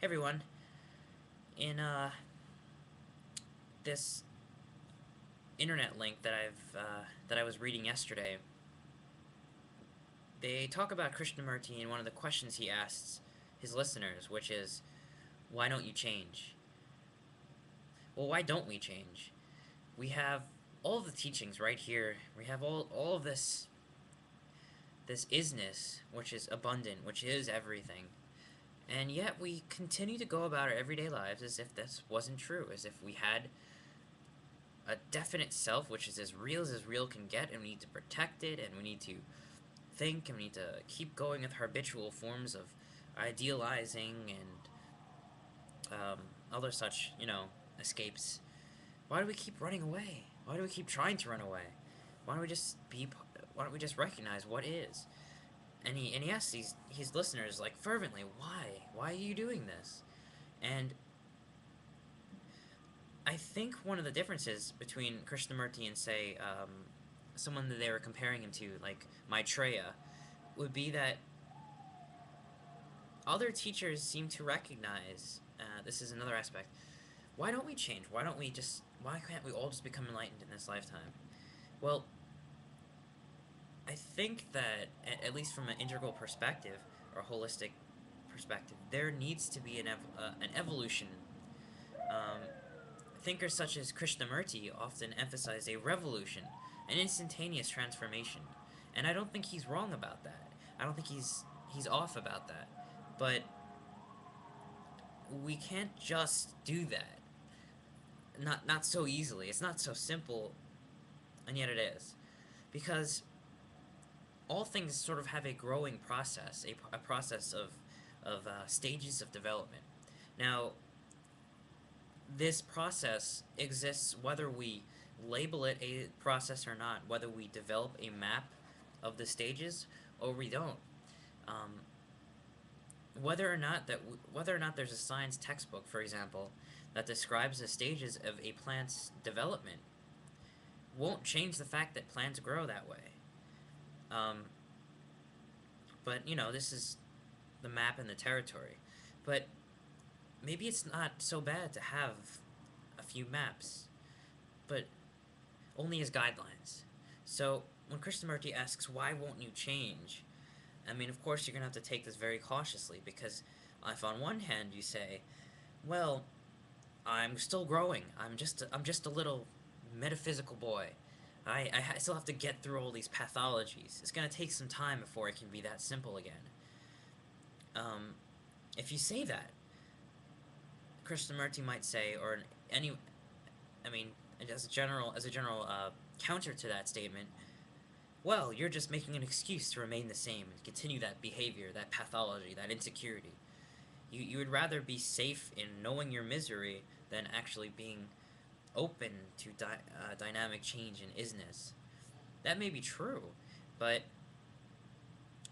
Hey everyone, in this internet link that I was reading yesterday, they talk about Krishnamurti and one of the questions he asks his listeners, which is, why don't you change? Well, why don't we change? We have all of the teachings right here. We have all of this isness, which is abundant, which is everything. And yet we continue to go about our everyday lives as if this wasn't true, as if we had a definite self, which is as real can get, and we need to protect it, and we need to think, and we need to keep going with habitual forms of idealizing and other such, escapes. Why do we keep running away? Why do we keep trying to run away? Why don't we just be? Why don't we just recognize what is? And he asks his listeners like fervently, why? Why are you doing this? And I think one of the differences between Krishnamurti and, say, someone that they were comparing him to, like Maitreya, would be that other teachers seem to recognize, this is another aspect, why don't we change? Why can't we all just become enlightened in this lifetime? Well, I think that, at least from an integral perspective, or a holistic perspective, there needs to be an evolution. Um, Thinkers such as Krishnamurti often emphasize a revolution, an instantaneous transformation, and I don't think he's wrong about that. I don't think he's off about that. But we can't just do that. Not so easily. It's not so simple, and yet it is. Because all things sort of have a growing process, a process of stages of development. Now, this process exists whether we label it a process or not, whether we develop a map of the stages or we don't. Um, whether or not there's a science textbook, for example, that describes the stages of a plant's development won't change the fact that plants grow that way. Um, but this is the map and the territory. But maybe it's not so bad to have a few maps, but only as guidelines. So when Krishnamurti asks, why won't you change? I mean, of course, you're going to have to take this very cautiously, because if on one hand you say, well, I'm still growing, I'm just a little metaphysical boy. I still have to get through all these pathologies. It's going to take some time before it can be that simple again. Um, if you say that, Krishnamurti might say, or any, I mean, as a general counter to that statement, well, you're just making an excuse to remain the same and continue that behavior, that pathology, that insecurity. You would rather be safe in knowing your misery than actually being open to dynamic change and isness. That may be true, but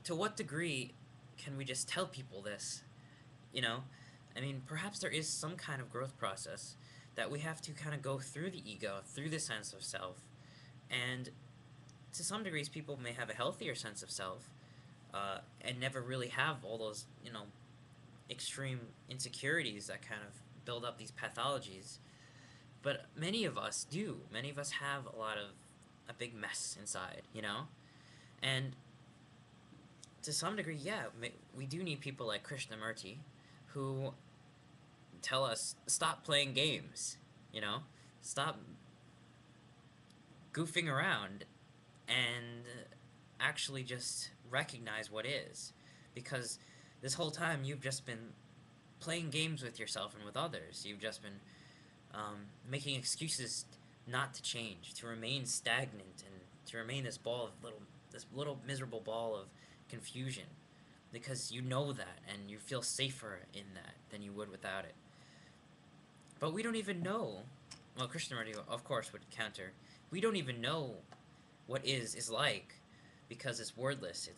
to what degree can we just tell people this? You know? I mean, perhaps there is some kind of growth process that we have to kind of go through the ego, through the sense of self, and to some degrees, people may have a healthier sense of self, and never really have all those, extreme insecurities that kind of build up these pathologies. But many of us do. Many of us have a big mess inside, And to some degree, yeah, we do need people like Krishnamurti who tell us, stop playing games, you know? Stop goofing around and actually just recognize what is. Because this whole time you've just been playing games with yourself and with others. You've just been making excuses not to change, to remain stagnant, and to remain this little miserable ball of confusion. Because you know that, and you feel safer in that than you would without it. But we don't even know. Well, Krishnamurti, of course, would counter. We don't even know what is like, because it's wordless.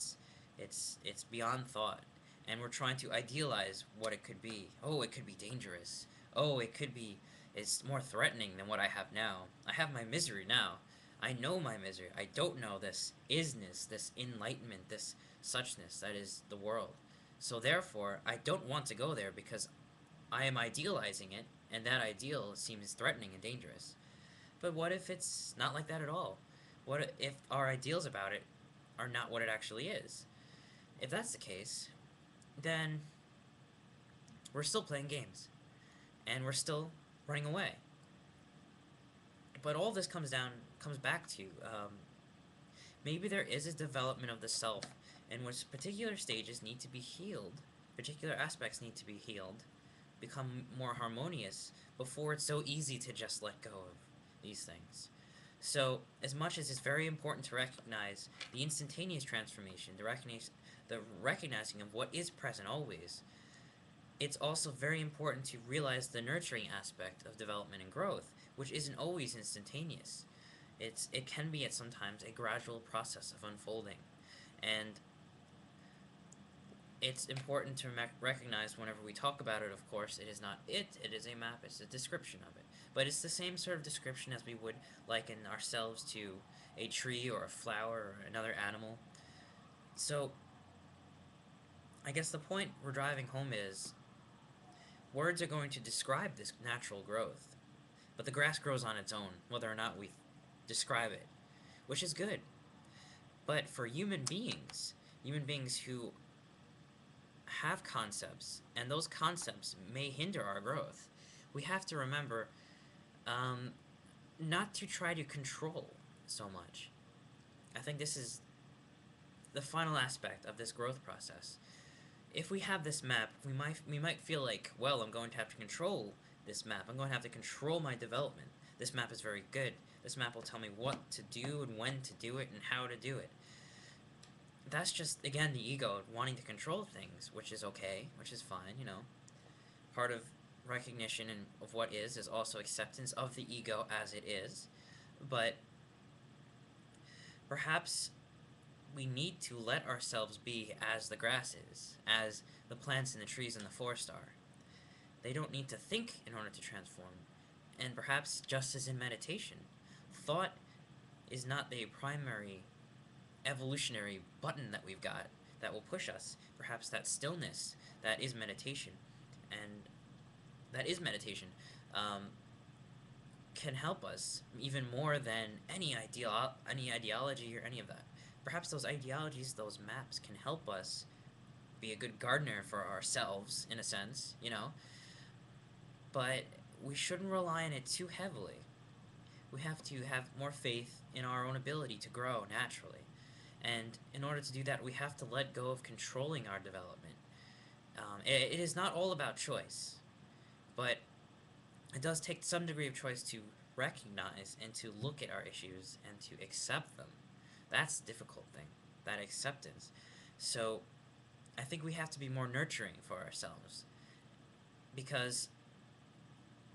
It's beyond thought, and we're trying to idealize what it could be. Oh, it could be dangerous. Oh, it could be. It's more threatening than what I have now. I have my misery now. I know my misery. I don't know this isness, this enlightenment, this suchness that is the world. So therefore, I don't want to go there because I am idealizing it, and that ideal seems threatening and dangerous. But what if it's not like that at all? What if our ideals about it are not what it actually is? If that's the case, then we're still playing games, and we're still running away. But all this comes back to maybe there is a development of the self in which particular stages need to be healed, particular aspects need to be healed, become more harmonious before it's so easy to just let go of these things. So, as much as it's very important to recognize the instantaneous transformation, the recognizing of what is present always, it's also very important to realize the nurturing aspect of development and growth, which isn't always instantaneous. It can be at sometimes a gradual process of unfolding, and it's important to recognize whenever we talk about it. Of course, it is not it is a map, it's a description of it, but it's the same sort of description as we would liken ourselves to a tree or a flower or another animal. So I guess the point we're driving home is words are going to describe this natural growth, but the grass grows on its own, whether or not we describe it, which is good. But for human beings who have concepts, and those concepts may hinder our growth, we have to remember not to try to control so much. I think this is the final aspect of this growth process. If we have this map, we might feel like, well, I'm going to have to control this map. I'm going to have to control my development. This map is very good. This map will tell me what to do and when to do it and how to do it. That's just, again, the ego wanting to control things, which is okay, which is fine, you know. Part of recognition of what is also acceptance of the ego as it is. But perhaps we need to let ourselves be as the grass is, as the plants and the trees and the forest are. They don't need to think in order to transform. And perhaps just as in meditation, thought is not the primary evolutionary button that we've got that will push us. Perhaps that stillness, that is meditation, and that is meditation, can help us even more than any ideology or any of that. Perhaps those ideologies, those maps, can help us be a good gardener for ourselves, in a sense, you know. But we shouldn't rely on it too heavily. We have to have more faith in our own ability to grow naturally. And in order to do that, we have to let go of controlling our development. It is not all about choice, but it does take some degree of choice to recognize and to look at our issues and to accept them. That's the difficult thing, that acceptance. So I think we have to be more nurturing for ourselves, because,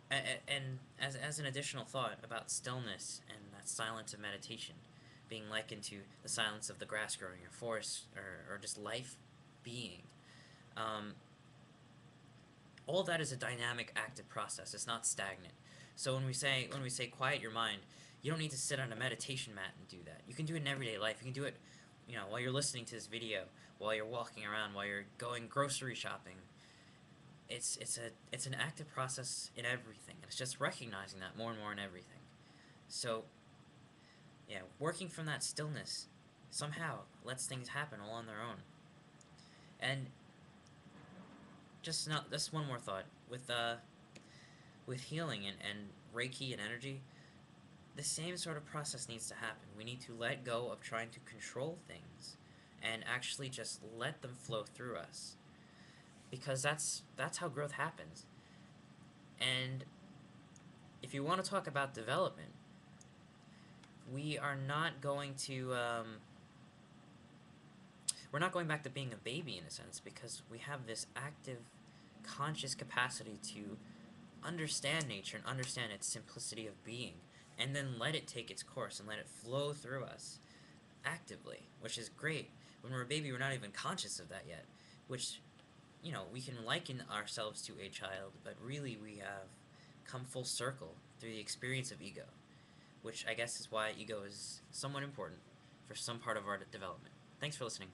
and as an additional thought about stillness and that silence of meditation being likened to the silence of the grass growing or forest, or just life being, all that is a dynamic, active process. It's not stagnant. So when we say quiet your mind, you don't need to sit on a meditation mat and do that. You can do it in everyday life. You can do it, you know, while you're listening to this video, while you're walking around, while you're going grocery shopping. It's an active process in everything. It's just recognizing that more and more in everything. So yeah, working from that stillness somehow lets things happen all on their own. And just one more thought with healing and Reiki and energy. The same sort of process needs to happen. We need to let go of trying to control things and actually just let them flow through us, because that's how growth happens. And if you want to talk about development, we are not going to we're not going back to being a baby in a sense, because we have this active, conscious capacity to understand nature and understand its simplicity of being, and then let it take its course and let it flow through us actively, which is great. When we're a baby, we're not even conscious of that yet, which, you know, we can liken ourselves to a child, but really we have come full circle through the experience of ego, which I guess is why ego is somewhat important for some part of our development. Thanks for listening.